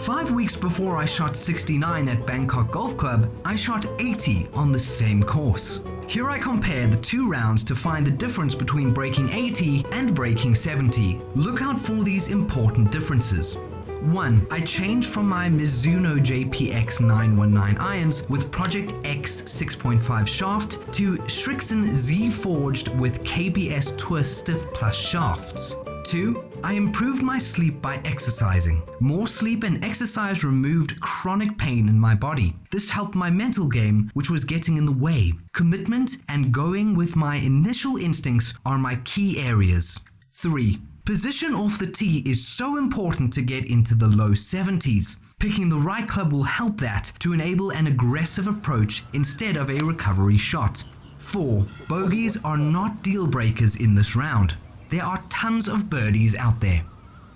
5 weeks before I shot 69 at Bangkok Golf Club, I shot 80 on the same course. Here I compare the 2 rounds to find the difference between breaking 80 and breaking 70. Look out for these important differences. 1. I changed from my Mizuno JPX 919 irons with Project X 6.5 shaft to Srixon Z Forged with KBS Tour Stiff Plus shafts. 2. I improved my sleep by exercising. More sleep and exercise removed chronic pain in my body. This helped my mental game, which was getting in the way. Commitment and going with my initial instincts are my key areas. 3. Position off the tee is so important to get into the low 70s. Picking the right club will help that to enable an aggressive approach instead of a recovery shot. 4. Bogeys are not deal breakers in this round. There are tons of birdies out there.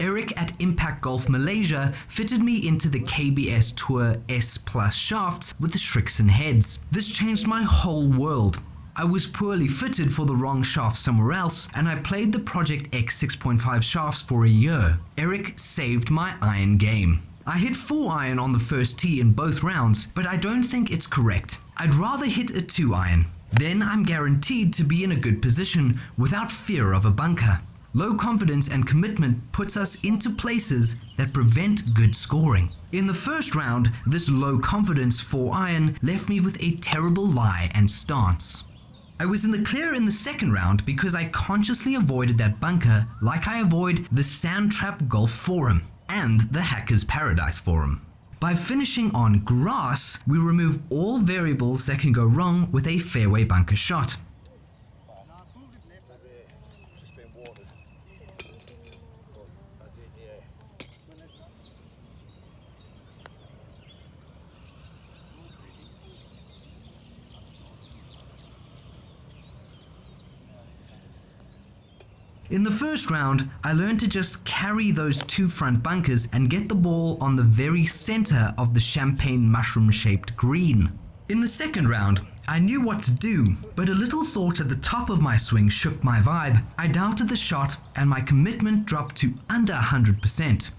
Eric at Impact Golf Malaysia fitted me into the KBS Tour S Plus shafts with the Srixon heads. This changed my whole world. I was poorly fitted for the wrong shaft somewhere else, and I played the Project X 6.5 shafts for a year. Eric saved my iron game. I hit 4 iron on the first tee in both rounds, but I don't think it's correct. I'd rather hit a 2 iron. Then I'm guaranteed to be in a good position without fear of a bunker. Low confidence and commitment puts us into places that prevent good scoring. In the first round, this low confidence 4 iron left me with a terrible lie and stance. I was in the clear in the second round because I consciously avoided that bunker like I avoid the Sand Trap Golf Forum and the Hacker's Paradise Forum. By finishing on grass, we remove all variables that can go wrong with a fairway bunker shot. In the first round, I learned to just carry those 2 front bunkers and get the ball on the very center of the champagne mushroom-shaped green. In the second round, I knew what to do, but a little thought at the top of my swing shook my vibe. I doubted the shot and my commitment dropped to under 100%.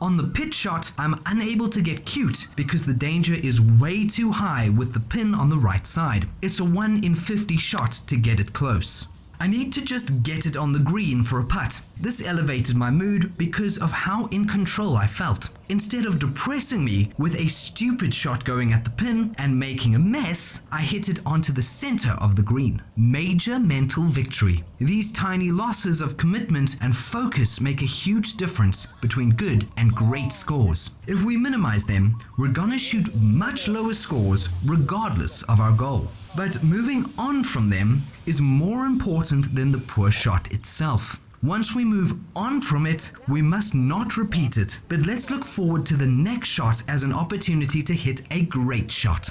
On the pitch shot, I'm unable to get cute because the danger is way too high with the pin on the right side. It's a 1 in 50 shot to get it close. I need to just get it on the green for a putt. This elevated my mood because of how in control I felt. Instead of depressing me with a stupid shot going at the pin and making a mess, I hit it onto the center of the green. Major mental victory. These tiny losses of commitment and focus make a huge difference between good and great scores. If we minimize them, we're gonna shoot much lower scores regardless of our goal. But moving on from them is more important than the poor shot itself. Once we move on from it, we must not repeat it, but let's look forward to the next shot as an opportunity to hit a great shot.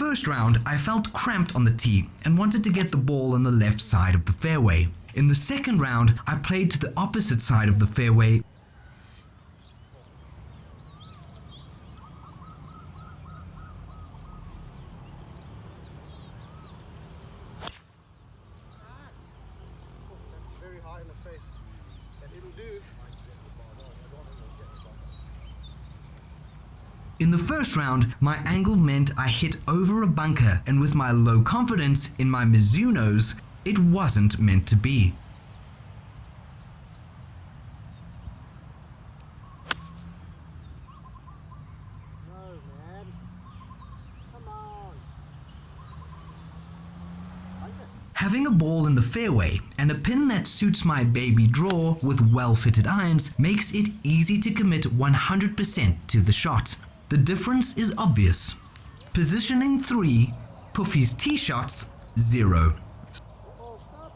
first round, I felt cramped on the tee and wanted to get the ball on the left side of the fairway. In the second round, I played to the opposite side of the fairway. That's very high in the face. And it'll do. In the first round, my angle meant I hit over a bunker, and with my low confidence in my Mizunos, it wasn't meant to be. No, man. Come on. Having a ball in the fairway and a pin that suits my baby draw with well-fitted irons makes it easy to commit 100% to the shot. The difference is obvious. Positioning 3, Puffy's tee shots 0.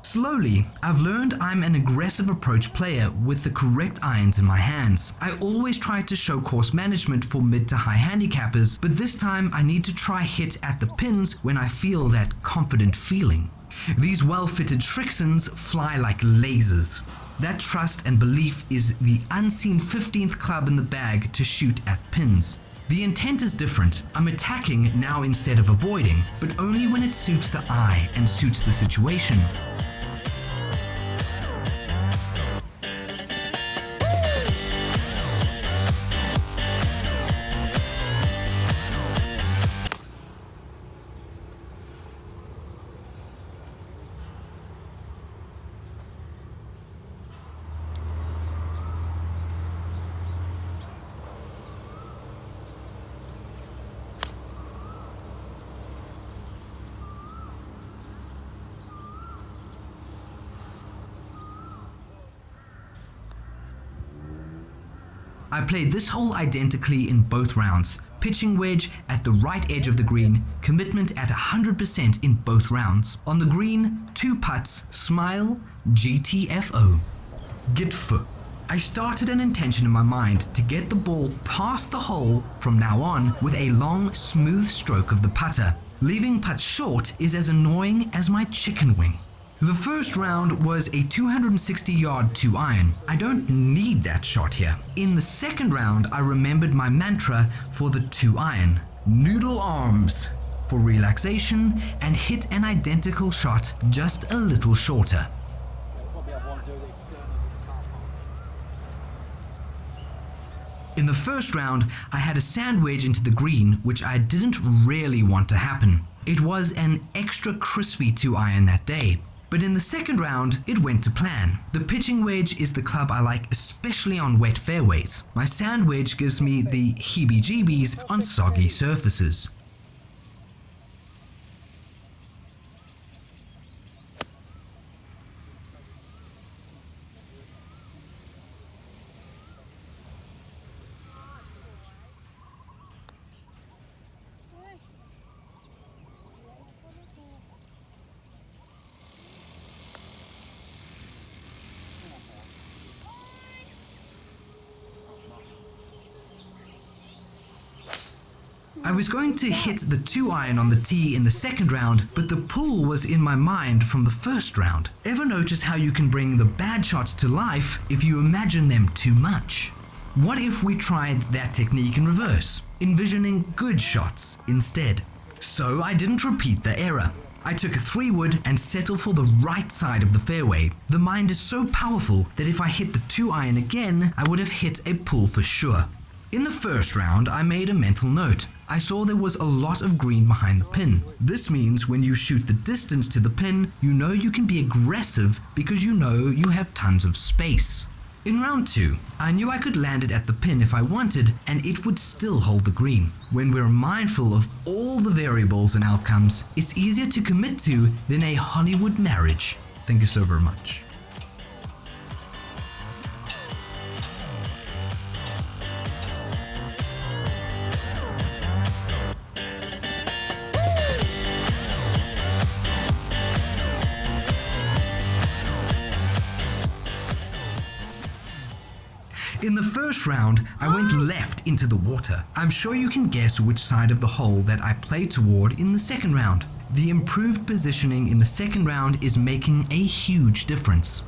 Slowly, I've learned I'm an aggressive approach player with the correct irons in my hands. I always try to show course management for mid to high handicappers, but this time I need to try hit at the pins when I feel that confident feeling. These well-fitted Shrixons fly like lasers. That trust and belief is the unseen 15th club in the bag to shoot at pins. The intent is different. I'm attacking now instead of avoiding, but only when it suits the eye and suits the situation. I played this hole identically in both rounds. Pitching wedge at the right edge of the green, commitment at 100% in both rounds. On the green, 2 putts, smile, GTFO. Gitfu. I started an intention in my mind to get the ball past the hole from now on with a long, smooth stroke of the putter. Leaving putts short is as annoying as my chicken wing. The first round was a 260-yard 2-iron. I don't need that shot here. In the second round, I remembered my mantra for the 2-iron. Noodle arms for relaxation and hit an identical shot just a little shorter. In the first round, I had a sand wedge into the green, which I didn't really want to happen. It was an extra crispy 2-iron that day. But in the second round, it went to plan. The pitching wedge is the club I like, especially on wet fairways. My sand wedge gives me the heebie-jeebies on soggy surfaces. I was going to hit the 2-iron on the tee in the second round, but the pull was in my mind from the first round. Ever notice how you can bring the bad shots to life if you imagine them too much? What if we tried that technique in reverse, envisioning good shots instead? So I didn't repeat the error. I took a 3-wood and settled for the right side of the fairway. The mind is so powerful that if I hit the 2-iron again, I would have hit a pull for sure. In the first round, I made a mental note. I saw there was a lot of green behind the pin. This means when you shoot the distance to the pin, you know you can be aggressive because you know you have tons of space. In round 2, I knew I could land it at the pin if I wanted and it would still hold the green. When we're mindful of all the variables and outcomes, it's easier to commit to than a Hollywood marriage. Thank you so very much. In the first round, I went left into the water. I'm sure you can guess which side of the hole that I played toward in the second round. The improved positioning in the second round is making a huge difference.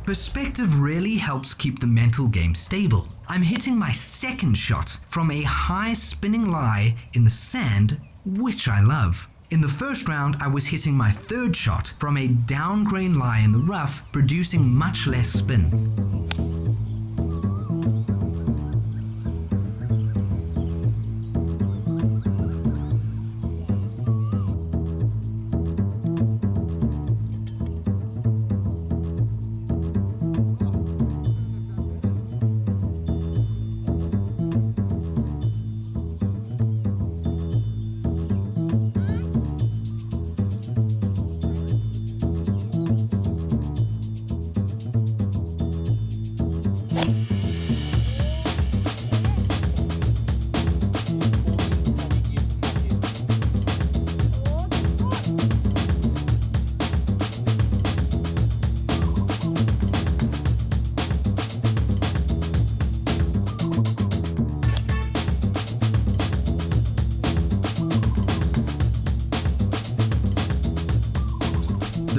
Perspective really helps keep the mental game stable. I'm hitting my second shot from a high spinning lie in the sand, which I love. In the first round, I was hitting my third shot from a down grain lie in the rough, producing much less spin.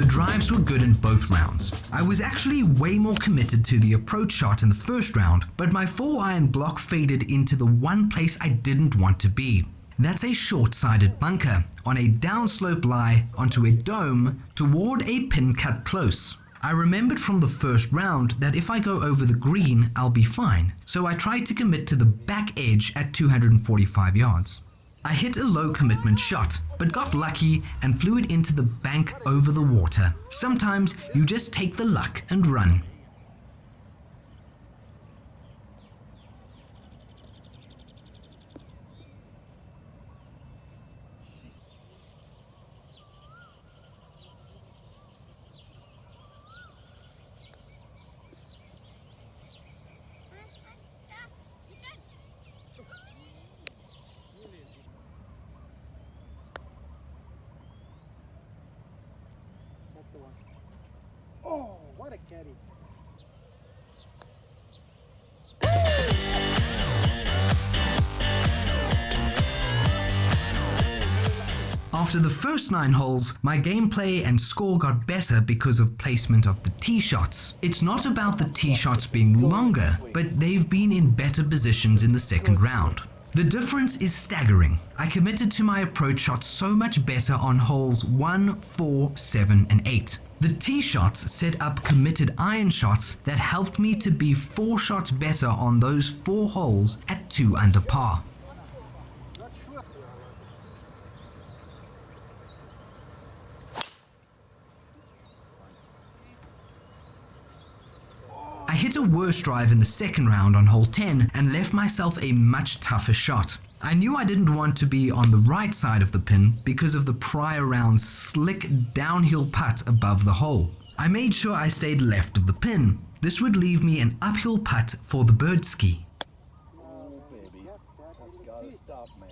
Drives were good in both rounds. I was actually way more committed to the approach shot in the first round, but my 4-iron block faded into the one place I didn't want to be. That's a short-sided bunker on a downslope lie onto a dome toward a pin cut close. I remembered from the first round that if I go over the green, I'll be fine, so I tried to commit to the back edge at 245 yards. I hit a low commitment shot, but got lucky and flew it into the bank over the water. Sometimes you just take the luck and run. That's the one. Oh, what a caddy. After the first 9 holes, my gameplay and score got better because of placement of the tee shots. It's not about the tee shots being longer, but they've been in better positions in the second round. The difference is staggering. I committed to my approach shots so much better on holes 1, 4, 7 and 8. The tee shots set up committed iron shots that helped me to be 4 shots better on those 4 holes at 2 under par. I hit a worse drive in the second round on hole 10 and left myself a much tougher shot. I knew I didn't want to be on the right side of the pin because of the prior round's slick downhill putt above the hole. I made sure I stayed left of the pin. This would leave me an uphill putt for the bird ski. Oh, baby, that's gotta stop, man.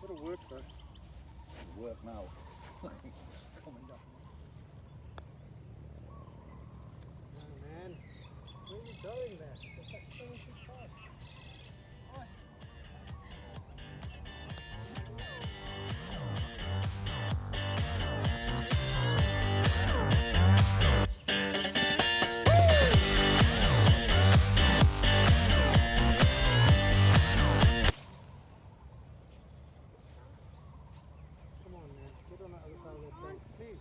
It'll work, though. It'll work now. Coming down. Oh, man. Where are you going there? It's like 22 shots. Oh. Come on, man. Get on the other side of that bank, please.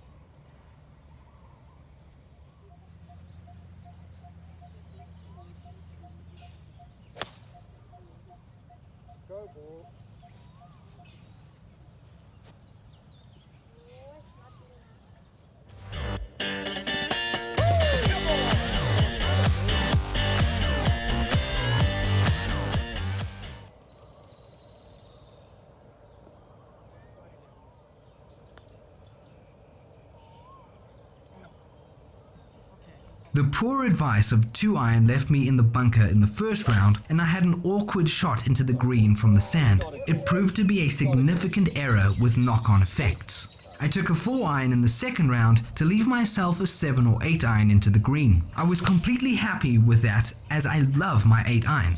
The poor advice of 2-iron left me in the bunker in the first round, and I had an awkward shot into the green from the sand. It proved to be a significant error with knock-on effects. I took a 4-iron in the second round to leave myself a 7 or 8-iron into the green. I was completely happy with that, as I love my 8-iron.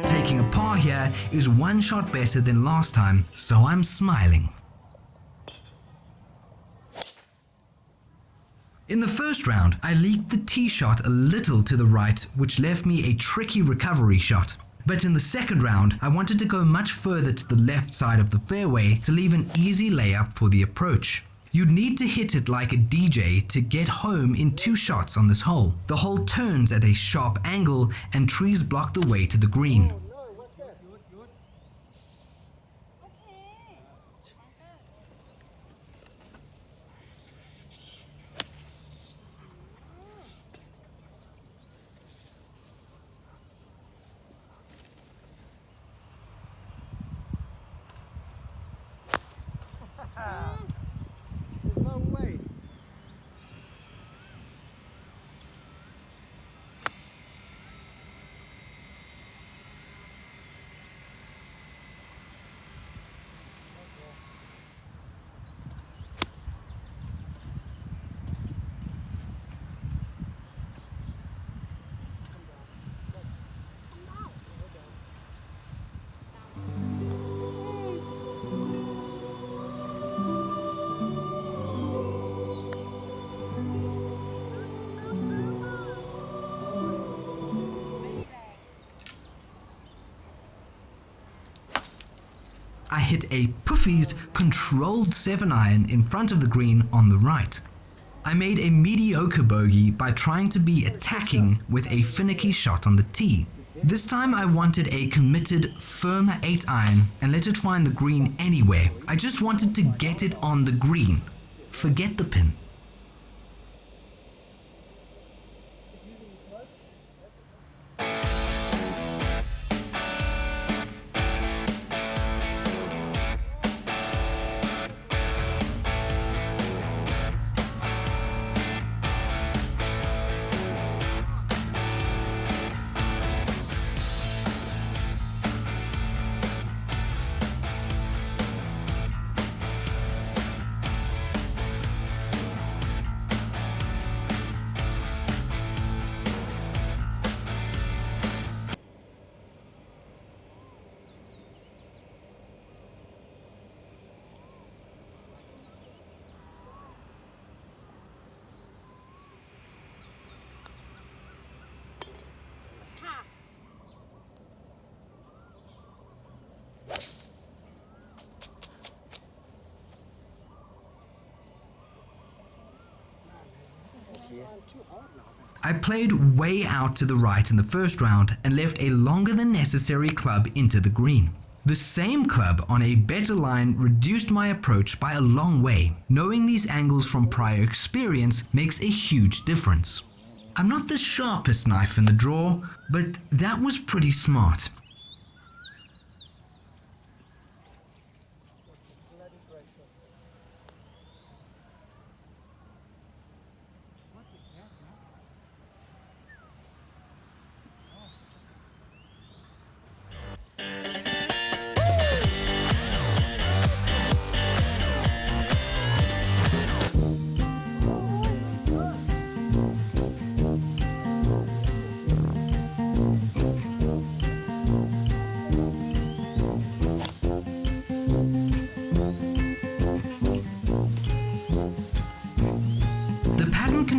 Taking a par here is one shot better than last time, so I'm smiling. In the first round, I leaked the tee shot a little to the right, which left me a tricky recovery shot. But in the second round, I wanted to go much further to the left side of the fairway to leave an easy layup for the approach. You'd need to hit it like a DJ to get home in 2 shots on this hole. The hole turns at a sharp angle and trees block the way to the green. There's no way. I hit a Puffy's controlled 7-iron in front of the green on the right. I made a mediocre bogey by trying to be attacking with a finicky shot on the tee. This time I wanted a committed, firmer 8-iron and let it find the green anywhere. I just wanted to get it on the green. Forget the pin. I played way out to the right in the first round and left a longer than necessary club into the green. The same club on a better line reduced my approach by a long way. Knowing these angles from prior experience makes a huge difference. I'm not the sharpest knife in the drawer, but that was pretty smart.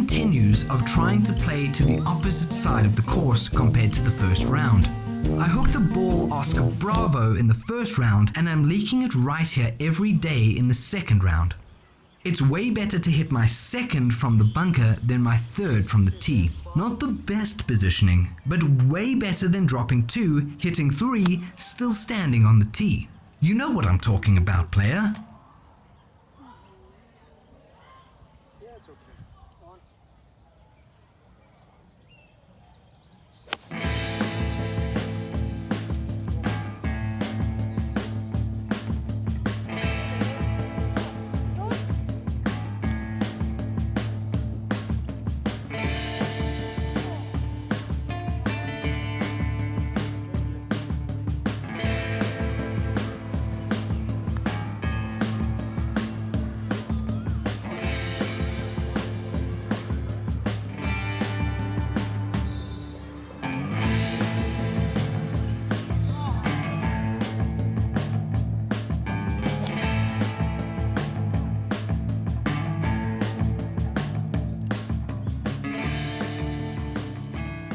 continues of trying to play to the opposite side of the course compared to the first round. I hooked the ball Oscar Bravo in the first round and I'm leaking it right here every day in the second round. It's way better to hit my second from the bunker than my third from the tee. Not the best positioning, but way better than dropping 2, hitting 3, still standing on the tee. You know what I'm talking about, player. Yeah, it's okay. On.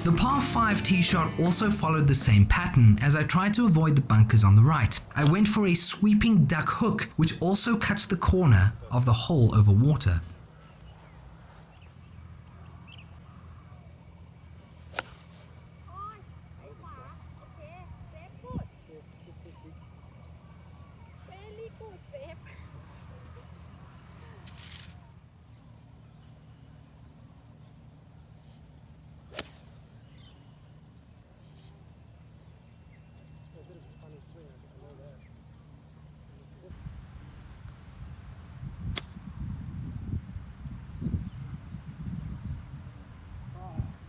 The par 5 tee shot also followed the same pattern as I tried to avoid the bunkers on the right. I went for a sweeping duck hook, which also cuts the corner of the hole over water.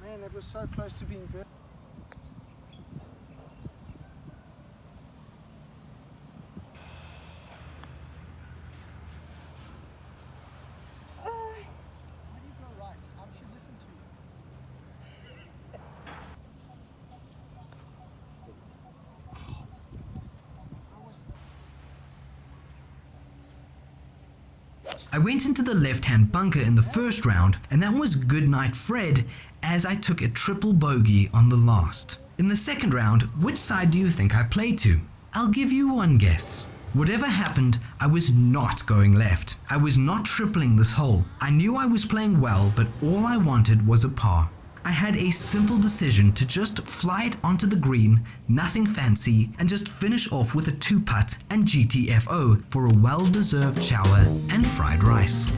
Man, that was so close to being burnt. Why do you go right? I should listen to you. I went into the left-hand bunker in the first round, and that was goodnight Fred, as I took a triple bogey on the last. In the second round, which side do you think I played to? I'll give you one guess. Whatever happened, I was not going left. I was not tripling this hole. I knew I was playing well, but all I wanted was a par. I had a simple decision to just fly it onto the green, nothing fancy, and just finish off with a 2-putt and GTFO for a well-deserved shower and fried rice.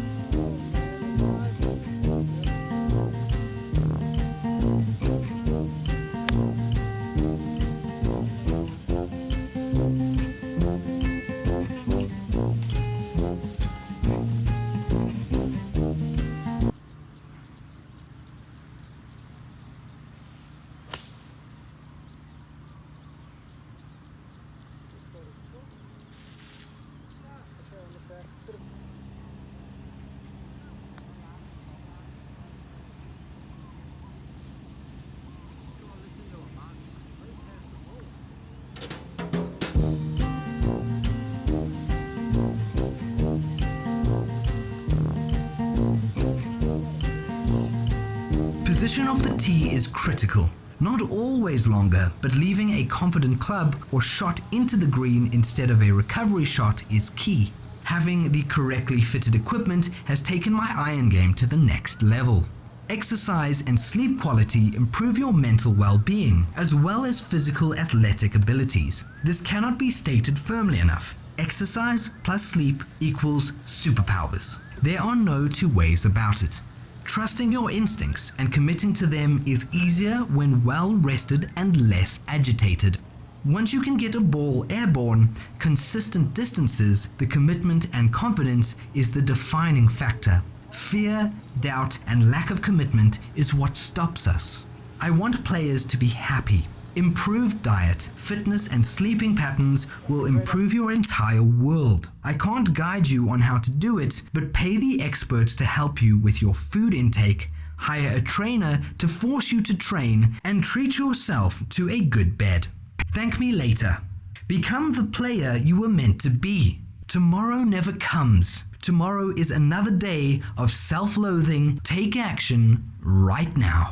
Position of the tee is critical. Not always longer, but leaving a confident club or shot into the green instead of a recovery shot is key. Having the correctly fitted equipment has taken my iron game to the next level. Exercise and sleep quality improve your mental well-being, as well as physical athletic abilities. This cannot be stated firmly enough. Exercise plus sleep equals superpowers. There are no two ways about it. Trusting your instincts and committing to them is easier when well rested and less agitated. Once you can get a ball airborne, consistent distances, the commitment and confidence is the defining factor. Fear, doubt, and lack of commitment is what stops us. I want players to be happy. Improved diet, fitness, and sleeping patterns will improve your entire world. I can't guide you on how to do it, but pay the experts to help you with your food intake, hire a trainer to force you to train, and treat yourself to a good bed. Thank me later. Become the player you were meant to be. Tomorrow never comes. Tomorrow is another day of self-loathing. Take action right now.